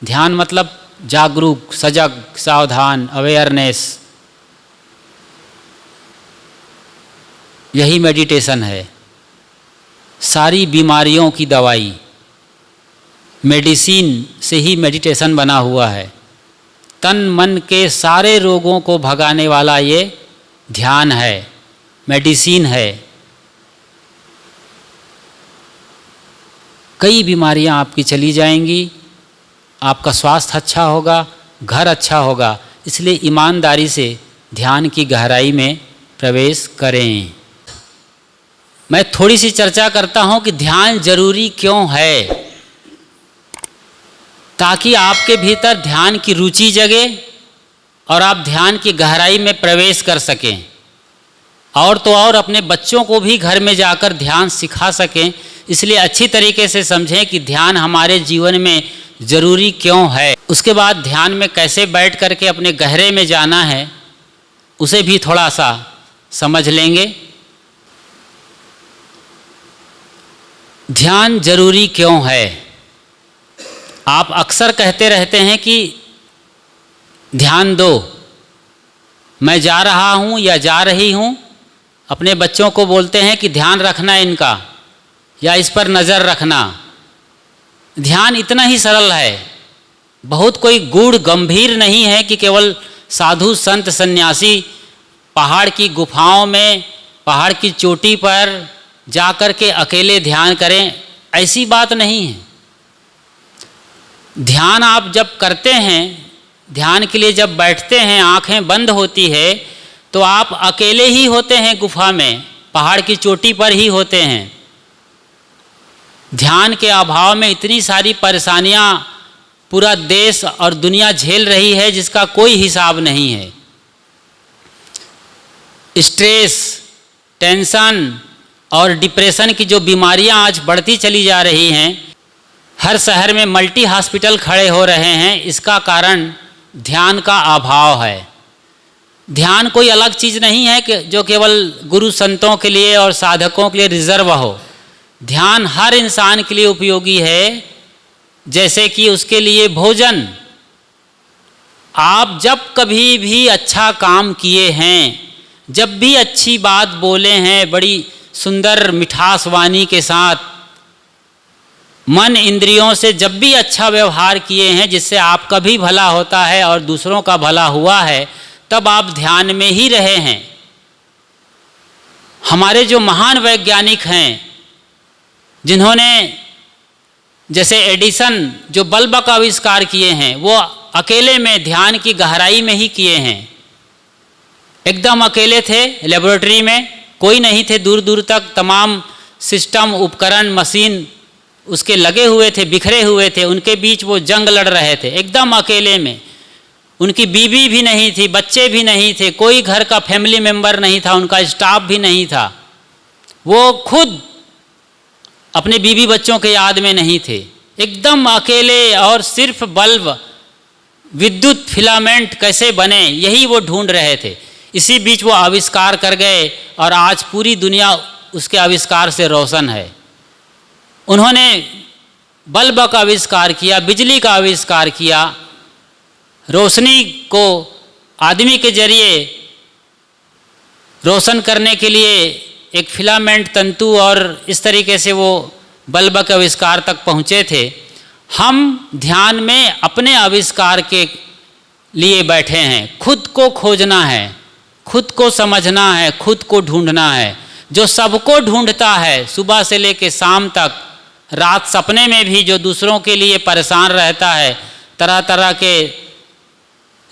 ध्यान मतलब जागरूक, सजग, सावधान, अवेयरनेस, यही मेडिटेशन है। सारी बीमारियों की दवाई, मेडिसिन से ही मेडिटेशन बना हुआ है। तन मन के सारे रोगों को भगाने वाला ये ध्यान है, मेडिसिन है। कई बीमारियां आपकी चली जाएंगी, आपका स्वास्थ्य अच्छा होगा, घर अच्छा होगा। इसलिए ईमानदारी से ध्यान की गहराई में प्रवेश करें। मैं थोड़ी सी चर्चा करता हूं कि ध्यान जरूरी क्यों है, ताकि आपके भीतर ध्यान की रुचि जगे और आप ध्यान की गहराई में प्रवेश कर सकें। और तो और अपने बच्चों को भी घर में जाकर ध्यान सिखा सकें। इसलिए अच्छी तरीके से समझें कि ध्यान हमारे जीवन में ज़रूरी क्यों है। उसके बाद ध्यान में कैसे बैठ करके अपने गहरे में जाना है, उसे भी थोड़ा सा समझ लेंगे। ध्यान जरूरी क्यों है? आप अक्सर कहते रहते हैं कि ध्यान दो, मैं जा रहा हूँ या जा रही हूँ। अपने बच्चों को बोलते हैं कि ध्यान रखना इनका, या इस पर नज़र रखना। ध्यान इतना ही सरल है, बहुत कोई गूढ़ गंभीर नहीं है कि केवल साधु संत सन्यासी पहाड़ की गुफाओं में, पहाड़ की चोटी पर जाकर के अकेले ध्यान करें, ऐसी बात नहीं है। ध्यान आप जब करते हैं, ध्यान के लिए जब बैठते हैं, आंखें बंद होती है, तो आप अकेले ही होते हैं गुफा में, पहाड़ की चोटी पर ही होते हैं। ध्यान के अभाव में इतनी सारी परेशानियां पूरा देश और दुनिया झेल रही है जिसका कोई हिसाब नहीं है। स्ट्रेस, टेंशन और डिप्रेशन की जो बीमारियां आज बढ़ती चली जा रही हैं, हर शहर में मल्टी हॉस्पिटल खड़े हो रहे हैं, इसका कारण ध्यान का अभाव है। ध्यान कोई अलग चीज़ नहीं है कि जो केवल गुरु संतों के लिए और साधकों के लिए रिजर्व हो। ध्यान हर इंसान के लिए उपयोगी है। जैसे कि उसके लिए भोजन, आप जब कभी भी अच्छा काम किए हैं, जब भी अच्छी बात बोले हैं, बड़ी सुंदर मिठास वाणी के साथ, मन इंद्रियों से जब भी अच्छा व्यवहार किए हैं जिससे आपका भी भला होता है और दूसरों का भला हुआ है, तब आप ध्यान में ही रहे हैं। हमारे जो महान वैज्ञानिक हैं, जिन्होंने जैसे एडिसन जो बल्ब का आविष्कार किए हैं, वो अकेले में ध्यान की गहराई में ही किए हैं। एकदम अकेले थे, लेबोरेटरी में कोई नहीं थे, दूर दूर तक तमाम सिस्टम, उपकरण, मशीन उसके लगे हुए थे, बिखरे हुए थे। उनके बीच वो जंग लड़ रहे थे एकदम अकेले में। उनकी बीवी भी नहीं थी, बच्चे भी नहीं थे, कोई घर का फैमिली मेंबर नहीं था, उनका स्टाफ भी नहीं था। वो खुद अपने बीवी बच्चों के याद में नहीं थे, एकदम अकेले, और सिर्फ बल्ब, विद्युत फिलामेंट कैसे बने, यही वो ढूंढ रहे थे। इसी बीच वो आविष्कार कर गए और आज पूरी दुनिया उसके आविष्कार से रोशन है। उन्होंने बल्ब का आविष्कार किया, बिजली का आविष्कार किया, रोशनी को आदमी के जरिए रोशन करने के लिए एक फिलामेंट तंतु, और इस तरीके से वो बल्ब के आविष्कार तक पहुँचे थे। हम ध्यान में अपने आविष्कार के लिए बैठे हैं। खुद को खोजना है, खुद को समझना है, खुद को ढूंढना है। जो सबको ढूंढता है, सुबह से लेकर शाम तक, रात सपने में भी जो दूसरों के लिए परेशान रहता है, तरह तरह के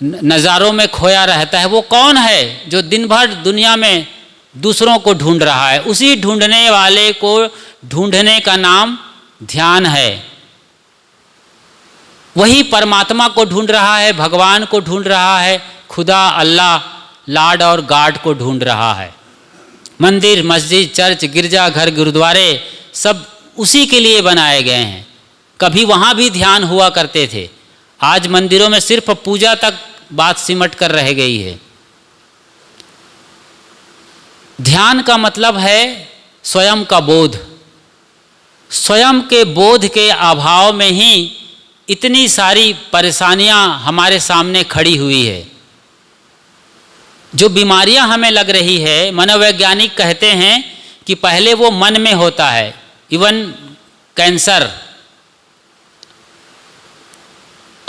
नज़ारों में खोया रहता है, वो कौन है? जो दिन भर दुनिया में दूसरों को ढूंढ रहा है। उसी ढूंढने वाले को ढूंढने का नाम ध्यान है। वही परमात्मा को ढूंढ रहा है, भगवान को ढूंढ रहा है, खुदा, अल्लाह, लॉर्ड और गॉड को ढूंढ रहा है। मंदिर, मस्जिद, चर्च, गिरजाघर, गुरुद्वारे सब उसी के लिए बनाए गए हैं। कभी वहाँ भी ध्यान हुआ करते थे, आज मंदिरों में सिर्फ पूजा तक बात सिमट कर रह गई है। ध्यान का मतलब है स्वयं का बोध। स्वयं के बोध के अभाव में ही इतनी सारी परेशानियां हमारे सामने खड़ी हुई है। जो बीमारियां हमें लग रही है, मनोवैज्ञानिक कहते हैं कि पहले वो मन में होता है। इवन कैंसर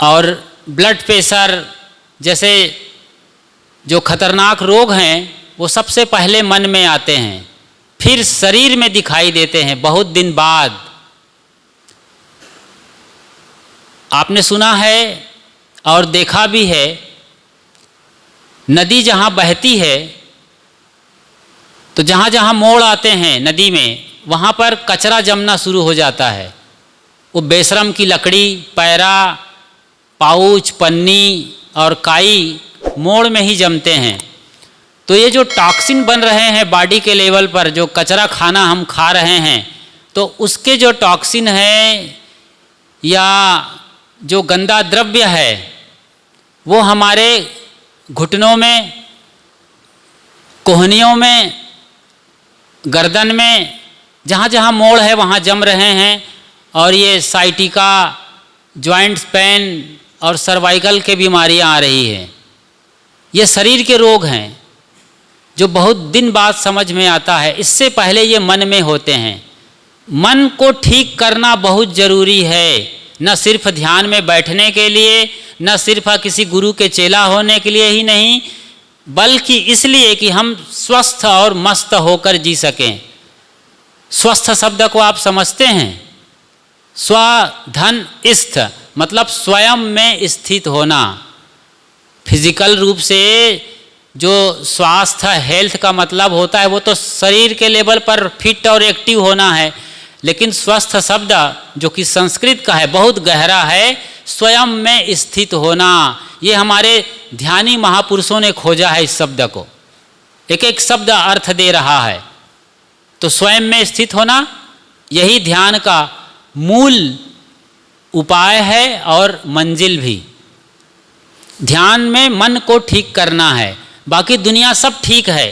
और ब्लड प्रेशर जैसे जो खतरनाक रोग हैं वो सबसे पहले मन में आते हैं, फिर शरीर में दिखाई देते हैं बहुत दिन बाद। आपने सुना है और देखा भी है, नदी जहाँ बहती है तो जहाँ जहाँ मोड़ आते हैं नदी में, वहाँ पर कचरा जमना शुरू हो जाता है। वो बेशरम की लकड़ी, पैरा, पाउच, पन्नी और काई मोड़ में ही जमते हैं। तो ये जो टॉक्सिन बन रहे हैं बॉडी के लेवल पर, जो कचरा खाना हम खा रहे हैं, तो उसके जो टॉक्सिन है या जो गंदा द्रव्य है वो हमारे घुटनों में, कोहनियों में, गर्दन में, जहाँ जहाँ मोड़ है वहाँ जम रहे हैं। और ये साइटिका, जॉइंट्स पेन और सर्वाइकल के बीमारियाँ आ रही हैं। ये शरीर के रोग हैं जो बहुत दिन बाद समझ में आता है। इससे पहले ये मन में होते हैं। मन को ठीक करना बहुत ज़रूरी है, न सिर्फ ध्यान में बैठने के लिए, न सिर्फ किसी गुरु के चेला होने के लिए ही नहीं, बल्कि इसलिए कि हम स्वस्थ और मस्त होकर जी सकें। स्वस्थ शब्द को आप समझते हैं? स्व धन स्थ मतलब स्वयं में स्थित होना। फिजिकल रूप से जो स्वास्थ्य, हेल्थ का मतलब होता है वो तो शरीर के लेवल पर फिट और एक्टिव होना है, लेकिन स्वस्थ शब्द जो कि संस्कृत का है बहुत गहरा है। स्वयं में स्थित होना, ये हमारे ध्यानी महापुरुषों ने खोजा है। इस शब्द को एक एक शब्द अर्थ दे रहा है। तो स्वयं में स्थित होना यही ध्यान का मूल उपाय है और मंजिल भी। ध्यान में मन को ठीक करना है, बाकी दुनिया सब ठीक है।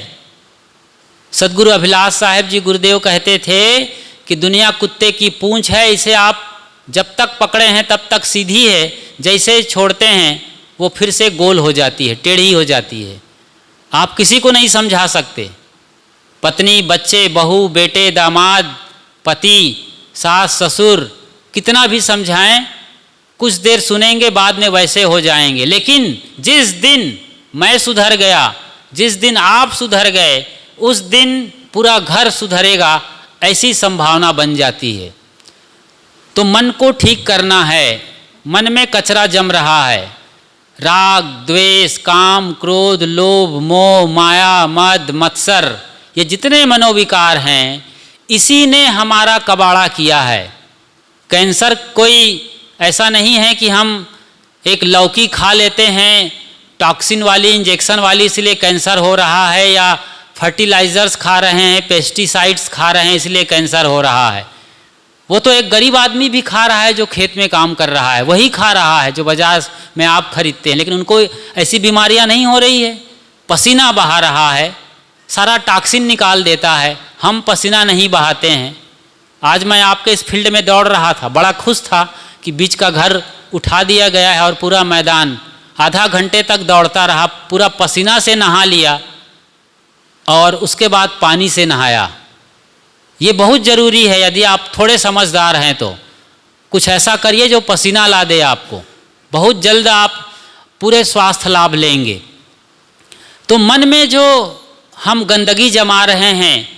सदगुरु अभिलाष साहेब जी गुरुदेव कहते थे कि दुनिया कुत्ते की पूंछ है, इसे आप जब तक पकड़े हैं तब तक सीधी है, जैसे छोड़ते हैं वो फिर से गोल हो जाती है, टेढ़ी हो जाती है। आप किसी को नहीं समझा सकते। पत्नी, बच्चे, बहू, बेटे, दामाद, पति, सास, ससुर, कितना भी समझाएं, कुछ देर सुनेंगे, बाद में वैसे हो जाएंगे। लेकिन जिस दिन मैं सुधर गया, जिस दिन आप सुधर गए, उस दिन पूरा घर सुधरेगा, ऐसी संभावना बन जाती है। तो मन को ठीक करना है। मन में कचरा जम रहा है। राग, द्वेष, काम, क्रोध, लोभ, मोह, माया, मद, मत्सर, ये जितने मनोविकार हैं, इसी ने हमारा कबाड़ा किया है। कैंसर कोई ऐसा नहीं है कि हम एक लौकी खा लेते हैं टॉक्सिन वाली, इंजेक्शन वाली, इसलिए कैंसर हो रहा है, या फर्टिलाइजर्स खा रहे हैं, पेस्टिसाइड्स खा रहे हैं इसलिए कैंसर हो रहा है। वो तो एक गरीब आदमी भी खा रहा है जो खेत में काम कर रहा है, वही खा रहा है जो बाजार में आप खरीदते हैं, लेकिन उनको ऐसी बीमारियां नहीं हो रही है। पसीना बहा रहा है, सारा टॉक्सिन निकाल देता है, हम पसीना नहीं बहाते हैं। आज मैं आपके इस फील्ड में दौड़ रहा था, बड़ा खुश था कि बीच का घर उठा दिया गया है और पूरा मैदान, आधा घंटे तक दौड़ता रहा, पूरा पसीना से नहा लिया और उसके बाद पानी से नहाया। ये बहुत ज़रूरी है। यदि आप थोड़े समझदार हैं तो कुछ ऐसा करिए जो पसीना ला दे आपको, बहुत जल्द आप पूरे स्वास्थ्य लाभ लेंगे। तो मन में जो हम गंदगी जमा रहे हैं,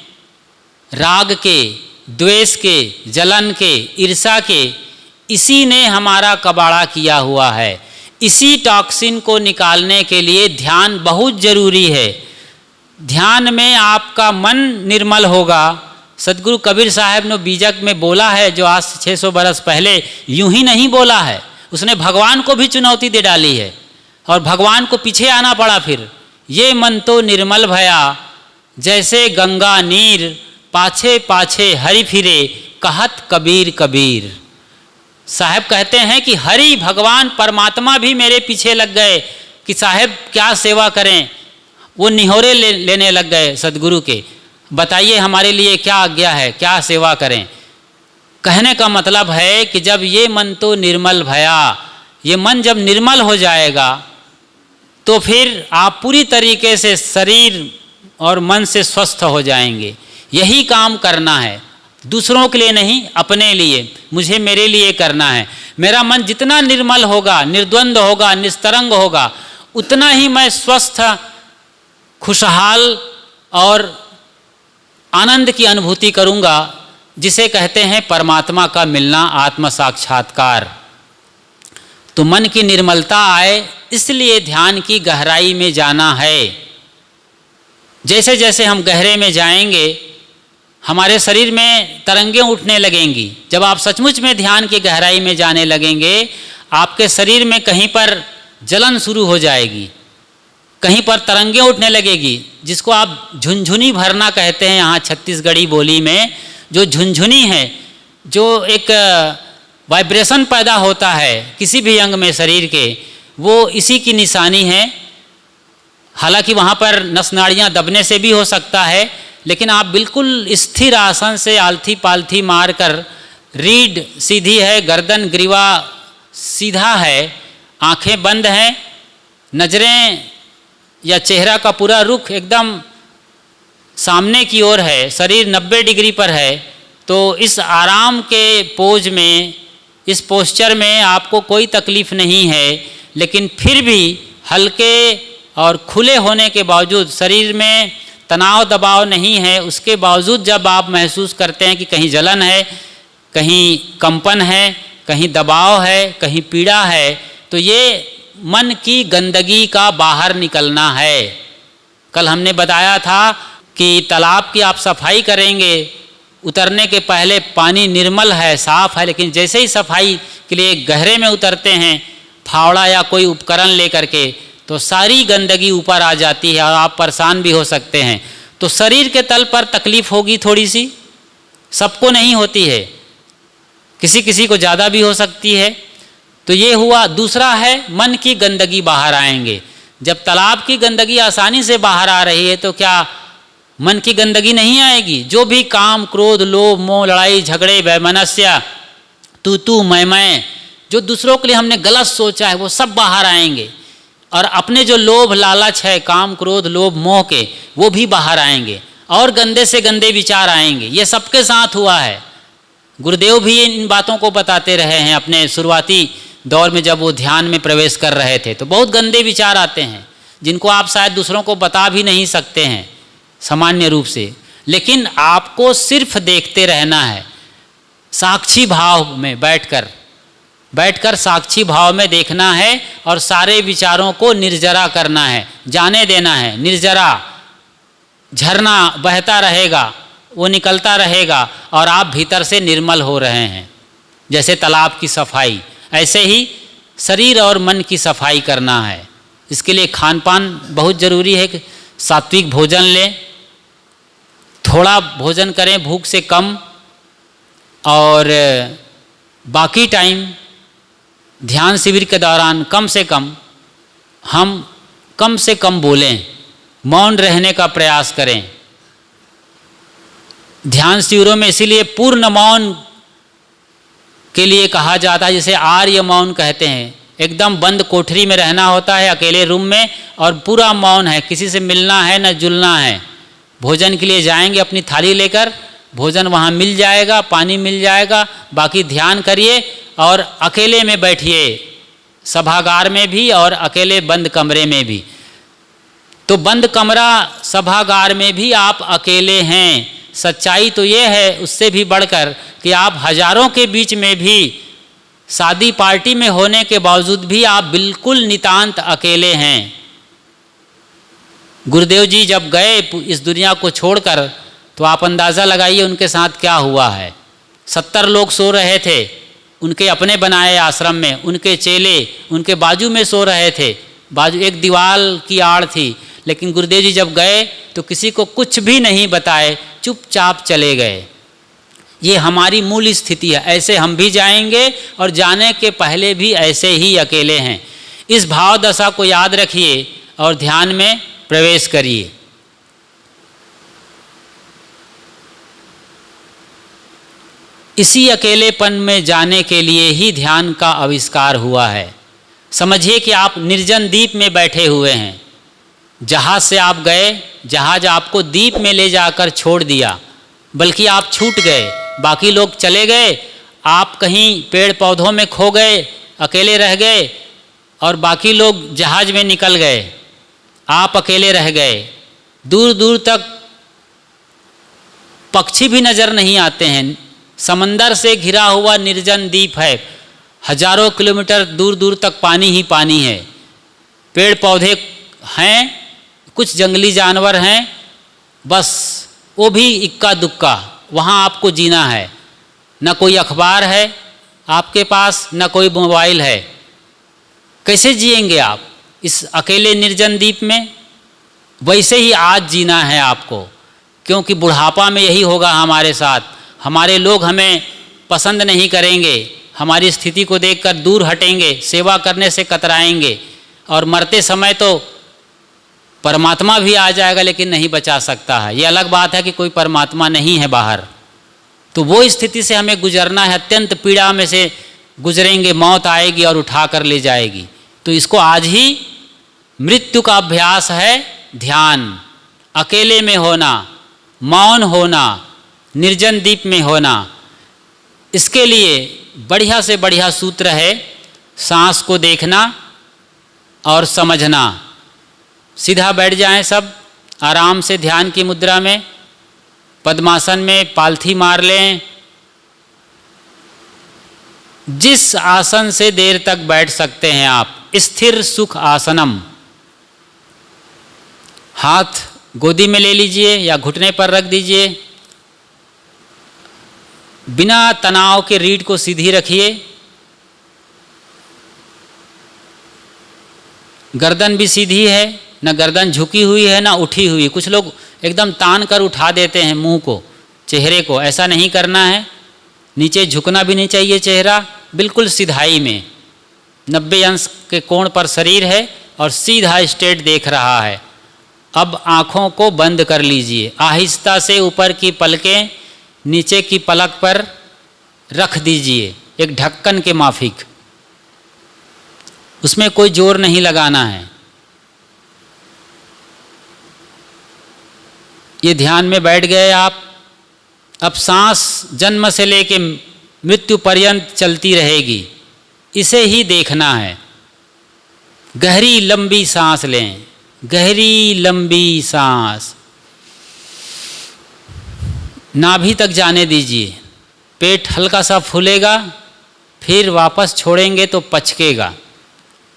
राग के, द्वेष के, जलन के, ईर्ष्या के, इसी ने हमारा कबाड़ा किया हुआ है। इसी टॉक्सिन को निकालने के लिए ध्यान बहुत ज़रूरी है। ध्यान में आपका मन निर्मल होगा। सदगुरु कबीर साहब ने बीजक में बोला है, जो आज 600 बरस पहले यूं ही नहीं बोला है, उसने भगवान को भी चुनौती दे डाली है और भगवान को पीछे आना पड़ा। फिर ये मन तो निर्मल भया, जैसे गंगा नीर, पाछे पाछे हरि फिरे, कहत कबीर कबीर। साहब कहते हैं कि हरि, भगवान परमात्मा भी मेरे पीछे लग गए कि साहब क्या सेवा करें। वो निहोरे लेने लग गए सदगुरु के, बताइए हमारे लिए क्या आज्ञा है, क्या सेवा करें। कहने का मतलब है कि जब ये मन तो निर्मल भया, ये मन जब निर्मल हो जाएगा तो फिर आप पूरी तरीके से शरीर और मन से स्वस्थ हो जाएंगे। यही काम करना है, दूसरों के लिए नहीं, अपने लिए, मुझे मेरे लिए करना है। मेरा मन जितना निर्मल होगा, निर्द्वंद होगा, निस्तरंग होगा, उतना ही मैं स्वस्थ, खुशहाल और आनंद की अनुभूति करूँगा, जिसे कहते हैं परमात्मा का मिलना, आत्म साक्षात्कार। तो मन की निर्मलता आए, इसलिए ध्यान की गहराई में जाना है। जैसे जैसे हम गहरे में जाएंगे हमारे शरीर में तरंगें उठने लगेंगी। जब आप सचमुच में ध्यान की गहराई में जाने लगेंगे, आपके शरीर में कहीं पर जलन शुरू हो जाएगी, कहीं पर तरंगें उठने लगेगी, जिसको आप झुनझुनी भरना कहते हैं यहाँ छत्तीसगढ़ी बोली में। जो झुनझुनी है, जो एक वाइब्रेशन पैदा होता है किसी भी अंग में शरीर के, वो इसी की निशानी है। हालांकि वहाँ पर नस नाड़ियाँ दबने से भी हो सकता है, लेकिन आप बिल्कुल स्थिर आसन से आलथी पालथी मार कर, रीढ़ सीधी है, गर्दन ग्रीवा सीधा है, आंखें बंद हैं, नजरें या चेहरा का पूरा रुख एकदम सामने की ओर है, शरीर 90 डिग्री पर है, तो इस आराम के पोज में, इस पोस्चर में आपको कोई तकलीफ नहीं है। लेकिन फिर भी हल्के और खुले होने के बावजूद, शरीर में तनाव दबाव नहीं है, उसके बावजूद जब आप महसूस करते हैं कि कहीं जलन है, कहीं कंपन है, कहीं दबाव है, कहीं पीड़ा है, तो ये मन की गंदगी का बाहर निकलना है। कल हमने बताया था कि तालाब की आप सफाई करेंगे, उतरने के पहले पानी निर्मल है, साफ है, लेकिन जैसे ही सफाई के लिए गहरे में उतरते हैं फावड़ा या कोई उपकरण लेकर के, तो सारी गंदगी ऊपर आ जाती है और आप परेशान भी हो सकते हैं। तो शरीर के तल पर तकलीफ होगी थोड़ी सी, सबको नहीं होती है, किसी किसी को ज़्यादा भी हो सकती है। तो ये हुआ। दूसरा है मन की गंदगी बाहर आएंगे। जब तालाब की गंदगी आसानी से बाहर आ रही है तो क्या मन की गंदगी नहीं आएगी? जो भी काम, क्रोध, लोभ, मोह, लड़ाई झगड़े, वैमनस्य, तू मैं, जो दूसरों के लिए हमने गलत सोचा है, वो सब बाहर आएंगे। और अपने जो लोभ लालच है, काम क्रोध लोभ मोह के, वो भी बाहर आएंगे और गंदे से गंदे विचार आएंगे। ये सबके साथ हुआ है। गुरुदेव भी इन बातों को बताते रहे हैं अपने शुरुआती दौर में, जब वो ध्यान में प्रवेश कर रहे थे। तो बहुत गंदे विचार आते हैं जिनको आप शायद दूसरों को बता भी नहीं सकते हैं सामान्य रूप से, लेकिन आपको सिर्फ देखते रहना है, साक्षी भाव में बैठकर साक्षी भाव में देखना है और सारे विचारों को निर्जरा करना है, जाने देना है। निर्जरा झरना बहता रहेगा, वो निकलता रहेगा और आप भीतर से निर्मल हो रहे हैं। जैसे तालाब की सफाई, ऐसे ही शरीर और मन की सफाई करना है। इसके लिए खान पान बहुत ज़रूरी है कि सात्विक भोजन लें, थोड़ा भोजन करें भूख से कम, और बाकी टाइम ध्यान शिविर के दौरान कम से कम बोलें, मौन रहने का प्रयास करें। ध्यान शिविरों में इसीलिए पूर्ण मौन के लिए कहा जाता है, जिसे आर्य मौन कहते हैं। एकदम बंद कोठरी में रहना होता है, अकेले रूम में, और पूरा मौन है, किसी से मिलना है न जुलना है। भोजन के लिए जाएंगे अपनी थाली लेकर, भोजन वहाँ मिल जाएगा, पानी मिल जाएगा, बाकी ध्यान करिए और अकेले में बैठिए, सभागार में भी और अकेले बंद कमरे में भी। तो बंद कमरा सभागार में भी आप अकेले हैं। सच्चाई तो ये है उससे भी बढ़कर कि आप हजारों के बीच में भी, शादी पार्टी में होने के बावजूद भी आप बिल्कुल नितांत अकेले हैं। गुरुदेव जी जब गए इस दुनिया को छोड़कर, तो आप अंदाज़ा लगाइए उनके साथ क्या हुआ है। 70 लोग सो रहे थे उनके अपने बनाए आश्रम में, उनके चेले उनके बाजू में सो रहे थे, बाजू एक दीवार की आड़ थी। लेकिन गुरुदेव जी जब गए तो किसी को कुछ भी नहीं बताए, चुपचाप चले गए। ये हमारी मूल स्थिति है। ऐसे हम भी जाएंगे और जाने के पहले भी ऐसे ही अकेले हैं। इस भाव दशा को याद रखिए और ध्यान में प्रवेश करिए। इसी अकेलेपन में जाने के लिए ही ध्यान का आविष्कार हुआ है। समझिए कि आप निर्जन द्वीप में बैठे हुए हैं, जहाज से आप गए, जहाज आपको द्वीप में ले जाकर छोड़ दिया, बल्कि आप छूट गए, बाकी लोग चले गए, आप कहीं पेड़ पौधों में खो गए, अकेले रह गए और बाकी लोग जहाज में निकल गए, आप अकेले रह गए। दूर दूर तक पक्षी भी नज़र नहीं आते हैं। समंदर से घिरा हुआ निर्जन द्वीप है, हजारों किलोमीटर दूर दूर तक पानी ही पानी है। पेड़ पौधे हैं, कुछ जंगली जानवर हैं, बस वो भी इक्का दुक्का। वहाँ आपको जीना है। न कोई अखबार है आपके पास, न कोई मोबाइल है। कैसे जिएंगे आप इस अकेले निर्जन द्वीप में? वैसे ही आज जीना है आपको, क्योंकि बुढ़ापा में यही होगा हमारे साथ। हमारे लोग हमें पसंद नहीं करेंगे, हमारी स्थिति को देखकर दूर हटेंगे, सेवा करने से कतराएंगे, और मरते समय तो परमात्मा भी आ जाएगा लेकिन नहीं बचा सकता है। ये अलग बात है कि कोई परमात्मा नहीं है बाहर, तो वो स्थिति से हमें गुजरना है। अत्यंत पीड़ा में से गुजरेंगे, मौत आएगी और उठा कर ले जाएगी। तो इसको आज ही मृत्यु का अभ्यास है ध्यान। अकेले में होना, मौन होना, निर्जन द्वीप में होना। इसके लिए बढ़िया से बढ़िया सूत्र है सांस को देखना और समझना। सीधा बैठ जाएं सब आराम से ध्यान की मुद्रा में, पद्मासन में पालथी मार लें। जिस आसन से देर तक बैठ सकते हैं आप, स्थिर सुख आसनम। हाथ गोदी में ले लीजिए या घुटने पर रख दीजिए। बिना तनाव के रीढ़ को सीधी रखिए। गर्दन भी सीधी है, न गर्दन झुकी हुई है न उठी हुई। कुछ लोग एकदम तान कर उठा देते हैं मुंह को, चेहरे को। ऐसा नहीं करना है। नीचे झुकना भी नहीं चाहिए चेहरा, बिल्कुल सिधाई में 90 अंश के कोण पर शरीर है और सीधा स्ट्रेट देख रहा है। अब आँखों को बंद कर लीजिए। आहिस्ता से ऊपर की पलकें नीचे की पलक पर रख दीजिए, एक ढक्कन के माफिक। उसमें कोई जोर नहीं लगाना है। ये ध्यान में बैठ गए आप। अब सांस जन्म से लेके मृत्यु पर्यंत चलती रहेगी, इसे ही देखना है। गहरी लंबी सांस लें, गहरी लंबी सांस। नाभि तक जाने दीजिए। पेट हल्का सा फूलेगा, फिर वापस छोड़ेंगे तो पचकेगा।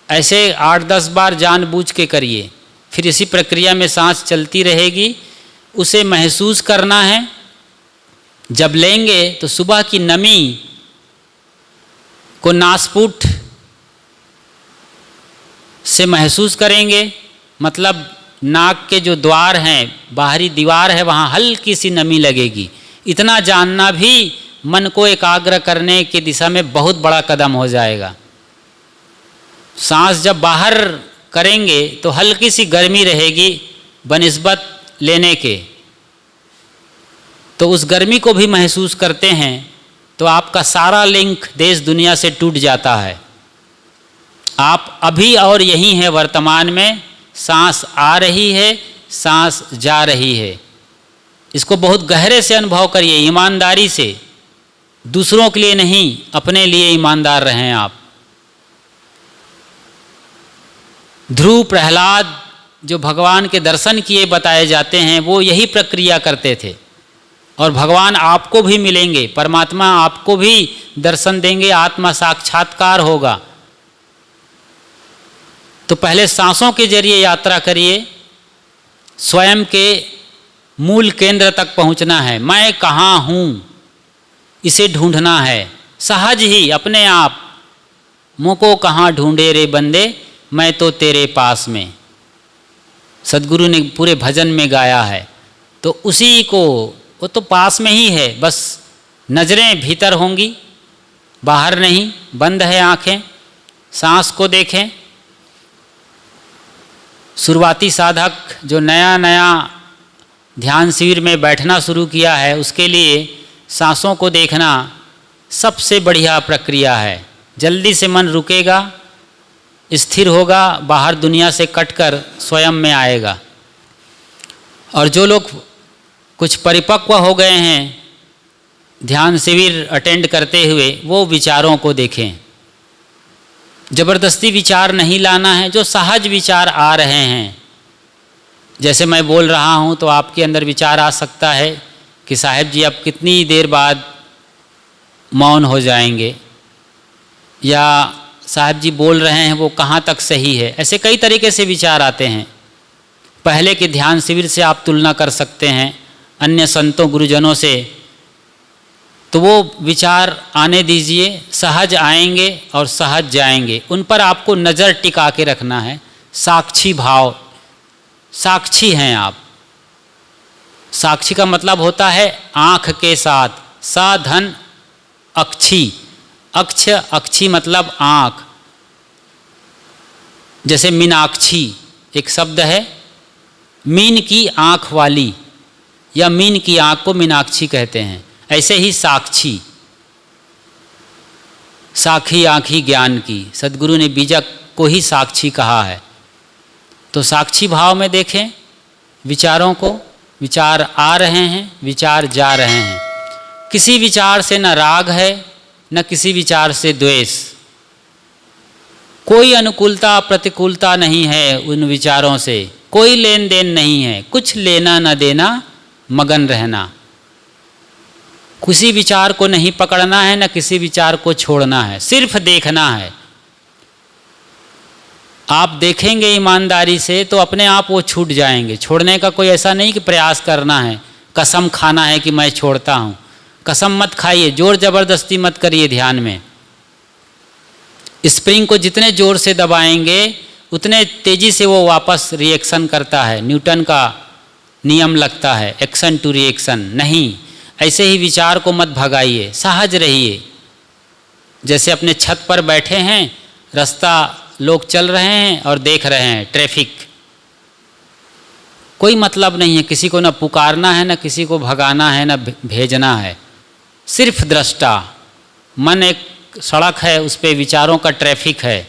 ऐसे 8-10 बार जानबूझ के करिए। फिर इसी प्रक्रिया में सांस चलती रहेगी। उसे महसूस करना है। जब लेंगे तो सुबह की नमी को नासपुट से महसूस करेंगे। मतलब नाक के जो द्वार हैं, बाहरी दीवार है, वहाँ हल्की सी नमी लगेगी। इतना जानना भी मन को एकाग्र करने की दिशा में बहुत बड़ा कदम हो जाएगा। सांस जब बाहर करेंगे तो हल्की सी गर्मी रहेगी बनिस्बत लेने के, तो उस गर्मी को भी महसूस करते हैं तो आपका सारा लिंक देश दुनिया से टूट जाता है। आप अभी और यहीं हैं वर्तमान में। सांस आ रही है, सांस जा रही है। इसको बहुत गहरे से अनुभव करिए, ईमानदारी से। दूसरों के लिए नहीं, अपने लिए ईमानदार रहें आप। ध्रुव, प्रहलाद जो भगवान के दर्शन किए बताए जाते हैं, वो यही प्रक्रिया करते थे। और भगवान आपको भी मिलेंगे, परमात्मा आपको भी दर्शन देंगे, आत्मा साक्षात्कार होगा। तो पहले सांसों के जरिए यात्रा करिए। स्वयं के मूल केंद्र तक पहुंचना है। मैं कहाँ हूँ, इसे ढूंढना है सहज ही अपने आप। मुझको कहाँ ढूंढे रे बंदे, मैं तो तेरे पास में। सदगुरु ने पूरे भजन में गाया है। तो उसी को, वो तो पास में ही है, बस नज़रें भीतर होंगी, बाहर नहीं। बंद है आँखें, सांस को देखें। शुरुआती साधक जो नया नया ध्यान शिविर में बैठना शुरू किया है, उसके लिए सांसों को देखना सबसे बढ़िया प्रक्रिया है। जल्दी से मन रुकेगा, स्थिर होगा, बाहर दुनिया से कटकर स्वयं में आएगा। और जो लोग कुछ परिपक्व हो गए हैं ध्यान शिविर अटेंड करते हुए, वो विचारों को देखें। ज़बरदस्ती विचार नहीं लाना है, जो सहज विचार आ रहे हैं। जैसे मैं बोल रहा हूँ तो आपके अंदर विचार आ सकता है कि साहब जी अब कितनी देर बाद मौन हो जाएंगे, या साहब जी बोल रहे हैं वो कहाँ तक सही है। ऐसे कई तरीके से विचार आते हैं। पहले के ध्यान शिविर से आप तुलना कर सकते हैं अन्य संतों गुरुजनों से, तो वो विचार आने दीजिए, सहज आएंगे और सहज जाएंगे। उन पर आपको नज़र टिका के रखना है। साक्षी भाव, साक्षी हैं आप। साक्षी का मतलब होता है आँख के साथ, साधन अक्षी, अक्ष अक्षी मतलब आँख। जैसे मीनाक्षी एक शब्द है, मीन की आँख वाली, या मीन की आँख को मीनाक्षी कहते हैं। ऐसे ही साक्षी, साखी आँखी ज्ञान की, सद्गुरु ने बीजक को ही साक्षी कहा है। तो साक्षी भाव में देखें विचारों को। विचार आ रहे हैं, विचार जा रहे हैं। किसी विचार से न राग है, न किसी विचार से द्वेष। कोई अनुकूलता प्रतिकूलता नहीं है उन विचारों से, कोई लेन देन नहीं है। कुछ लेना न देना, मगन रहना। किसी विचार को नहीं पकड़ना है, न किसी विचार को छोड़ना है, सिर्फ देखना है। आप देखेंगे ईमानदारी से तो अपने आप वो छूट जाएंगे। छोड़ने का कोई ऐसा नहीं कि प्रयास करना है, कसम खाना है कि मैं छोड़ता हूँ। कसम मत खाइए, जोर जबरदस्ती मत करिए। ध्यान में स्प्रिंग को जितने जोर से दबाएंगे उतने तेजी से वो वापस रिएक्शन करता है। न्यूटन का नियम लगता है, एक्शन टू रिएक्शन। नहीं, ऐसे ही विचार को मत भगाइए, सहज रहिए। जैसे अपने छत पर बैठे हैं, रास्ता लोग चल रहे हैं और देख रहे हैं ट्रैफिक। कोई मतलब नहीं है, किसी को न पुकारना है, न किसी को भगाना है, न भेजना है। सिर्फ दृष्टा। मन एक सड़क है, उस पे विचारों का ट्रैफिक है।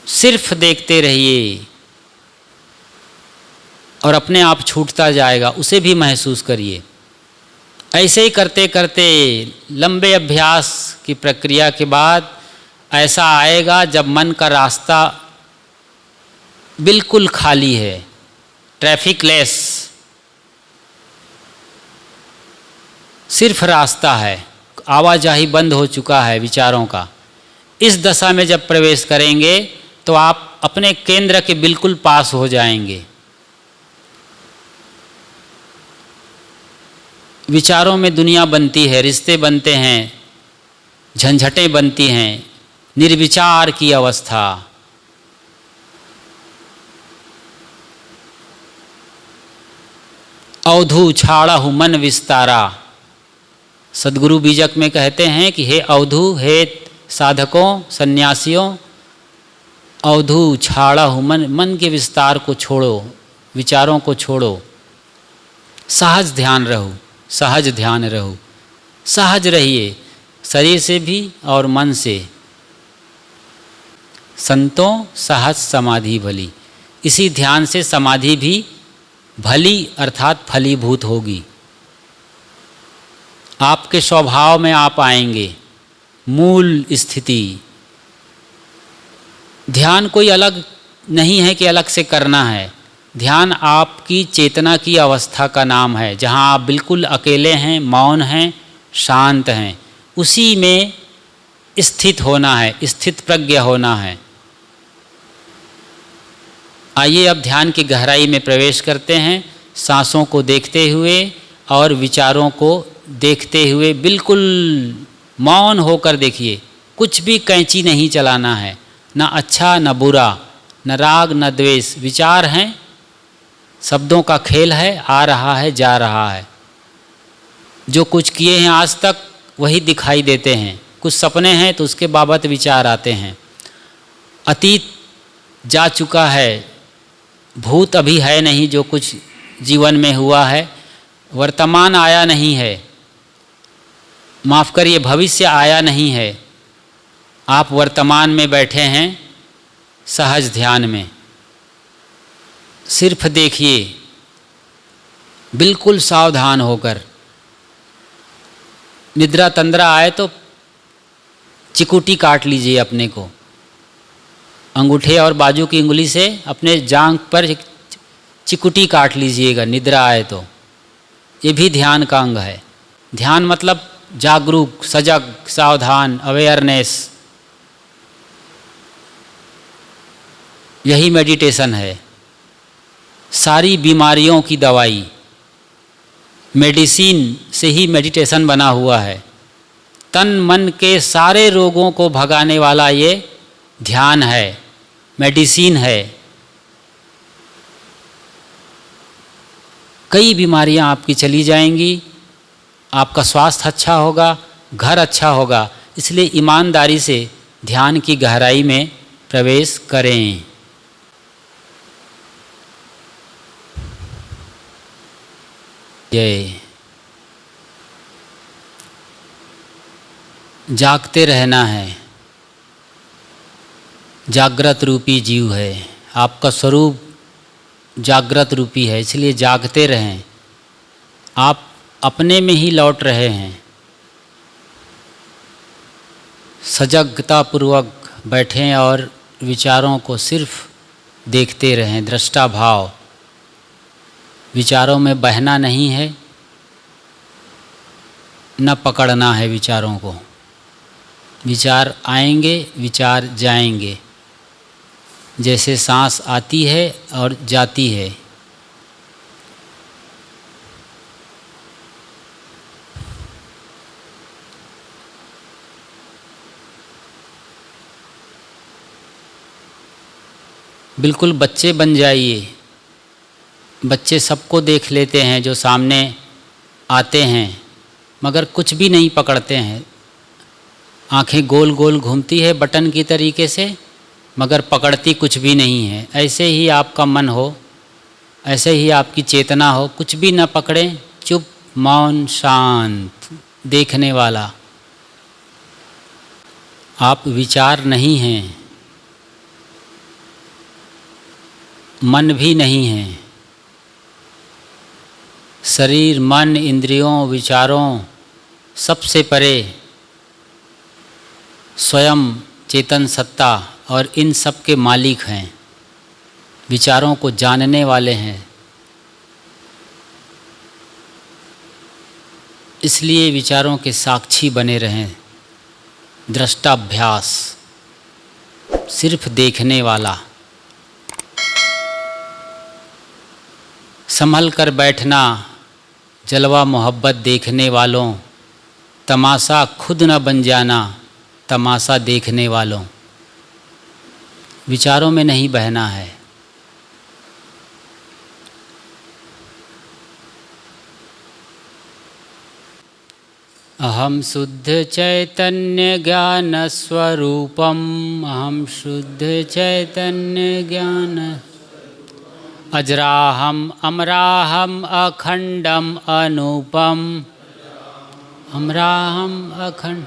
सिर्फ देखते रहिए और अपने आप छूटता जाएगा, उसे भी महसूस करिए। ऐसे ही करते करते लंबे अभ्यास की प्रक्रिया के बाद ऐसा आएगा जब मन का रास्ता बिल्कुल खाली है, ट्रैफिक लेस, सिर्फ रास्ता है, आवाजाही बंद हो चुका है विचारों का। इस दशा में जब प्रवेश करेंगे तो आप अपने केंद्र के बिल्कुल पास हो जाएंगे। विचारों में दुनिया बनती है, रिश्ते बनते हैं, झंझटें बनती हैं, निर्विचार की अवस्था। अवधू छाड़हु मन विस्तारा। सद्गुरु बीजक में कहते हैं कि हे अवधू, हे साधकों, सन्यासियों, अवधू छाड़हु मन, मन के विस्तार को छोड़ो, विचारों को छोड़ो। सहज ध्यान रहो, सहज ध्यान रहो, सहज रहिए, शरीर से भी और मन से। संतों सहज समाधि भली। इसी ध्यान से समाधि भी भली अर्थात फलीभूत होगी। आपके स्वभाव में आप आएंगे, मूल स्थिति। ध्यान कोई अलग नहीं है कि अलग से करना है। ध्यान आपकी चेतना की अवस्था का नाम है, जहाँ आप बिल्कुल अकेले हैं, मौन हैं, शांत हैं। उसी में स्थित होना है, स्थित प्रज्ञ होना है। आइए अब ध्यान की गहराई में प्रवेश करते हैं, सांसों को देखते हुए और विचारों को देखते हुए। बिल्कुल मौन होकर देखिए, कुछ भी कैंची नहीं चलाना है, न अच्छा न बुरा, न राग न द्वेष। विचार हैं, शब्दों का खेल है, आ रहा है जा रहा है। जो कुछ किए हैं आज तक वही दिखाई देते हैं। कुछ सपने हैं तो उसके बाबत विचार आते हैं। अतीत जा चुका है, भूत अभी है नहीं, जो कुछ जीवन में हुआ है। वर्तमान आया नहीं है, माफ़ करिए, भविष्य आया नहीं है। आप वर्तमान में बैठे हैं सहज ध्यान में। सिर्फ देखिए, बिल्कुल सावधान होकर। निद्रा तंद्रा आए तो चिकुटी काट लीजिए अपने को, अंगूठे और बाजू की उंगली से अपने जांघ पर चिकुटी काट लीजिएगा निद्रा आए तो। ये भी ध्यान का अंग है। ध्यान मतलब जागरूक, सजग, सावधान, अवेयरनेस, यही मेडिटेशन है। सारी बीमारियों की दवाई, मेडिसिन से ही मेडिटेशन बना हुआ है। तन मन के सारे रोगों को भगाने वाला ये ध्यान है, मेडिसिन है। कई बीमारियां आपकी चली जाएंगी, आपका स्वास्थ्य अच्छा होगा, घर अच्छा होगा। इसलिए ईमानदारी से ध्यान की गहराई में प्रवेश करें। जय। जागते रहना है। जागृत रूपी जीव है, आपका स्वरूप जागृत रूपी है, इसलिए जागते रहें। आप अपने में ही लौट रहे हैं। सजगतापूर्वक बैठें और विचारों को सिर्फ देखते रहें। दृष्टा भाव, विचारों में बहना नहीं है, न पकड़ना है विचारों को। विचार आएंगे, विचार जाएंगे, जैसे सांस आती है और जाती है। बिल्कुल बच्चे बन जाइए। बच्चे सबको देख लेते हैं जो सामने आते हैं, मगर कुछ भी नहीं पकड़ते हैं। आंखें गोल गोल घूमती है बटन की तरीके से, मगर पकड़ती कुछ भी नहीं है। ऐसे ही आपका मन हो, ऐसे ही आपकी चेतना हो, कुछ भी न पकड़ें, चुप, मौन, शांत, देखने वाला। आप विचार नहीं हैं, मन भी नहीं है। शरीर, मन, इंद्रियों, विचारों सबसे परे स्वयं चेतन सत्ता और इन सब के मालिक हैं, विचारों को जानने वाले हैं। इसलिए विचारों के साक्षी बने रहें। दृष्टाभ्यास, सिर्फ देखने वाला। संभल कर बैठना, जलवा मोहब्बत देखने वालों। तमाशा खुद न बन जाना, तमाशा देखने वालों। विचारों में नहीं बहना है। अहम शुद्ध चैतन्य ज्ञान स्वरूपम, अहम शुद्ध चैतन्य ज्ञान। अजराहम अमराहम अखंडम अनूपम, अमराहम अखंड।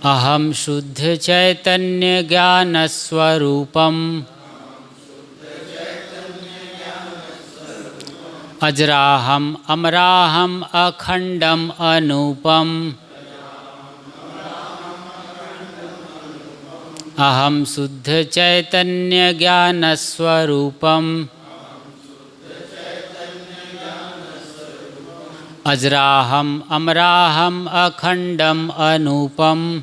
अहम शुद्ध चैतन्य ज्ञान स्वरूपम, अजराहम अमराहम अखंडम अनूपम। अहम शुद्ध चैतन्य ज्ञान स्वरूपम, अजराहम अमराहम अखंडम अनूपम।